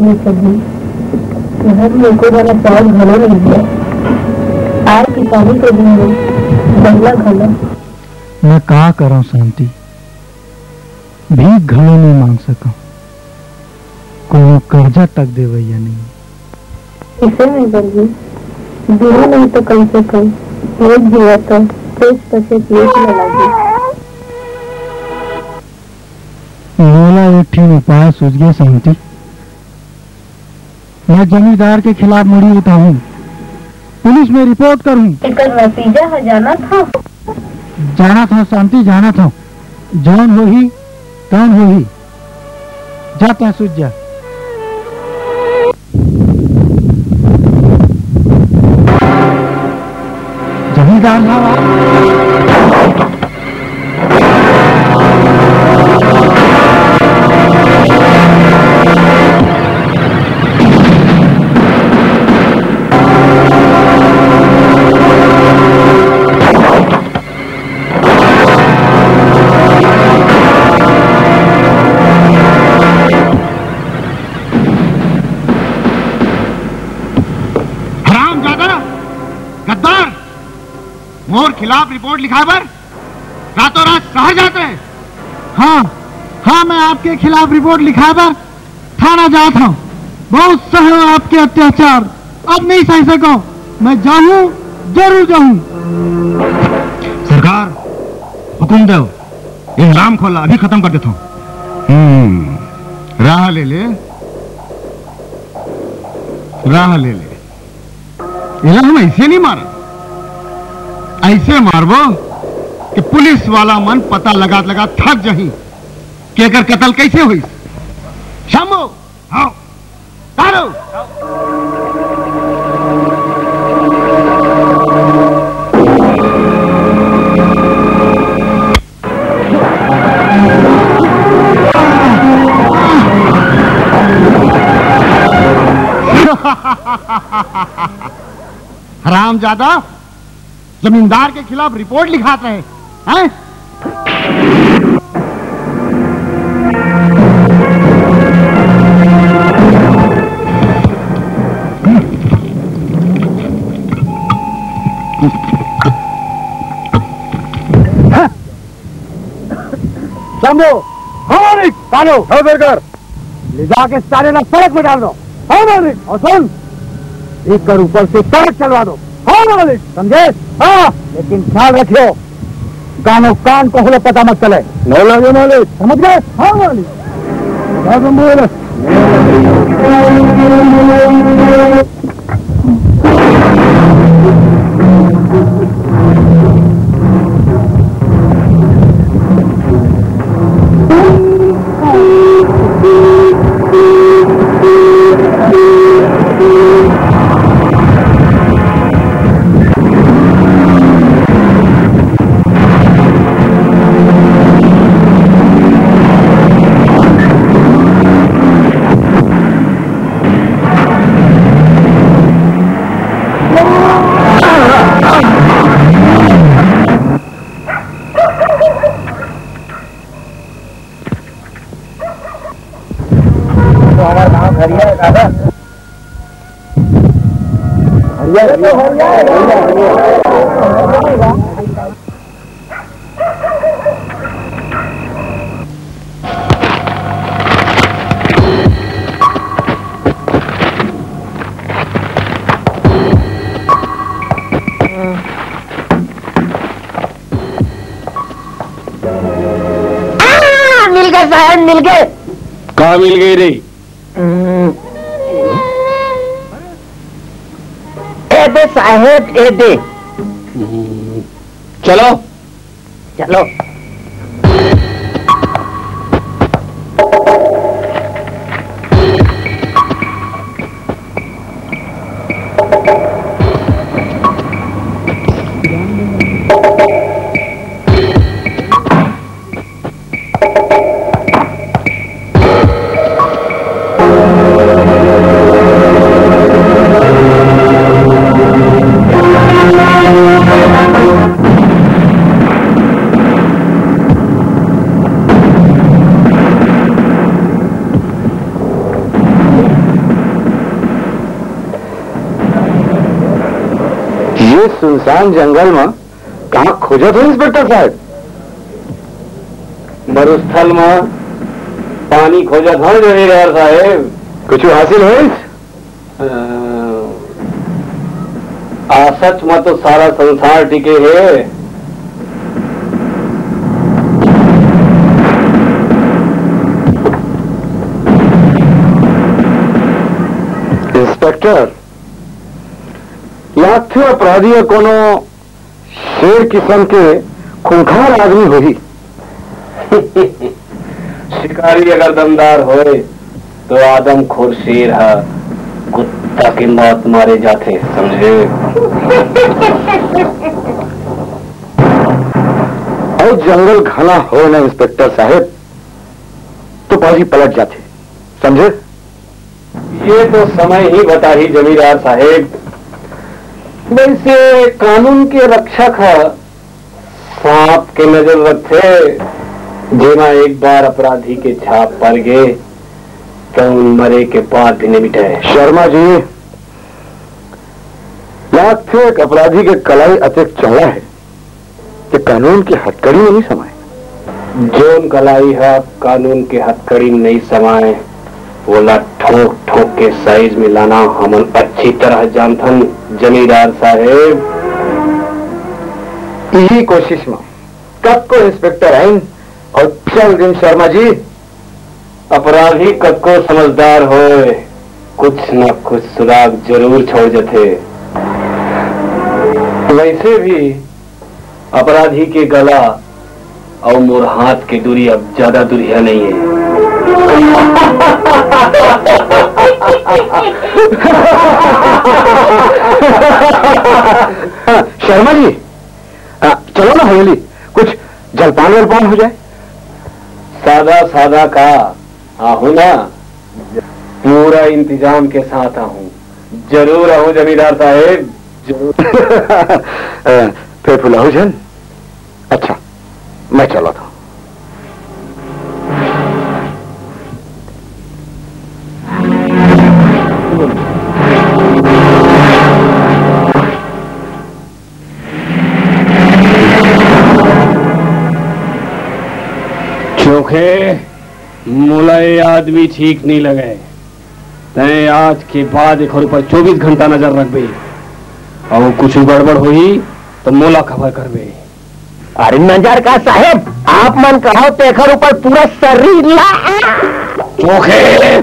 नहीं सकी। घर में को वाला चावल घना नहीं है। आज किसानी के दिन में बंगला घना। मैं का करूं शांति, भीख घड़े नहीं मांग सका, कोई कर्जा तक दे भैया नहीं। इसे नहीं बल्कि दिया नहीं तो कम से कम एक दिया तो पेट पसे पेट में लगी। मोला एक ठीक उपाय सूझ गया शांति। मैं जमींदार के खिलाफ मुड़ी उठाऊं, पुलिस में रिपोर्ट करूं। एक नतीजा है जाना था शांति, जाना था। जौन हो ही तौन हो ही, जाता सूझ जा। जमींदार साहब मोर खिलाफ रिपोर्ट लिखा पर रातों रात शहर जाते हैं। हाँ, मैं आपके खिलाफ रिपोर्ट लिखा पर थाना जाता हूँ। बहुत सहे आपके अत्याचार, अब नहीं सह सको। मैं जाऊँ, जरूर जाऊँ। सरकार हुकुम दो, ये राम खोला अभी खत्म कर देता हूँ। राह ले ले, राह ले ले। ये हम ऐसे नहीं मारा, ऐसे मारबो कि पुलिस वाला मन पता लगा लगा थक जही कि अगर कत्ल कैसे हुई। शंभू आओ, तारो। हरामजादा जमींदार के खिलाफ रिपोर्ट लिखाते हैं। शंभू, हमारी पालो कर ले जाके सारे ना सड़क में डाल दो। हमारी और सुन, एक कर ऊपर से सड़क चलवा दो। मालिक समझे? हाँ, लेकिन ख्याल रखियो कानों कान को हुलो पता मत चले। नहीं लगे मालिक, समझ गए? हाँ मालिक। मिल गए। कहाँ मिल गई रे? एदे साहेब एदे। चलो चलो। सुनसान जंगल में कहाँ खोजत हो इंस्पेक्टर साहब? मरुस्थल में पानी खोजत हो जमींदार साहेब। कुछ हासिल हो? सच में तो सारा संसार टिके है। इंस्पेक्टर, लाखों अपराधी कोनो शेर किस्म के खूंखार आदमी होही। शिकारी अगर दमदार होए तो आदमखोर शेर है, कुत्ता की मौत मारे जाते, समझे? और जंगल घना हो ना इंस्पेक्टर साहब तो बाजी पलट जाते, समझे? ये तो समय ही बता ही जमींदार साहेब। वैसे कानून के रक्षक है, सांप के नजर रखे, जेमा एक बार अपराधी के छाप पड़ गए तो मरे के बाद भी नहीं मिटे। शर्मा जी, लाखों एक अपराधी के कलाई अतिक चढ़ा है कि कानून की हथकड़ी में नहीं समाये। जोन कलाई है कानून के हथकड़ी में नहीं समाये, बोला ठोक ठोक के साइज में लाना हमन अच्छी तरह जानथन जमींदार साहेब। यही कोशिश में कब को इंस्पेक्टर आइन और चल दिन शर्मा जी। अपराधी कब को समझदार होए, कुछ न कुछ सुराग जरूर छोड़ जाते। वैसे भी अपराधी के गला और मोर हाथ की दूरी अब ज्यादा दूरिया नहीं है। शर्मा जी, चलो ना हवेली, कुछ जलपान वलपान हो जाए। सादा सादा का आहू ना, पूरा इंतजाम के साथ आहूं, जरूर आहूं जमींदार साहेब, जरूर। फिर फुला हो जन। अच्छा, मैं चला था। चोखे मुलाय आदमी ठीक नहीं लगे, तय आज के बाद एक ऊपर 24 घंटा नजर रखबे, और कुछ गड़बड़ हुई तो मोला खबर करबे। अरे नजर का साहेब, आप मन कहो तेखर ऊपर पूरा शरीर ला। चोखे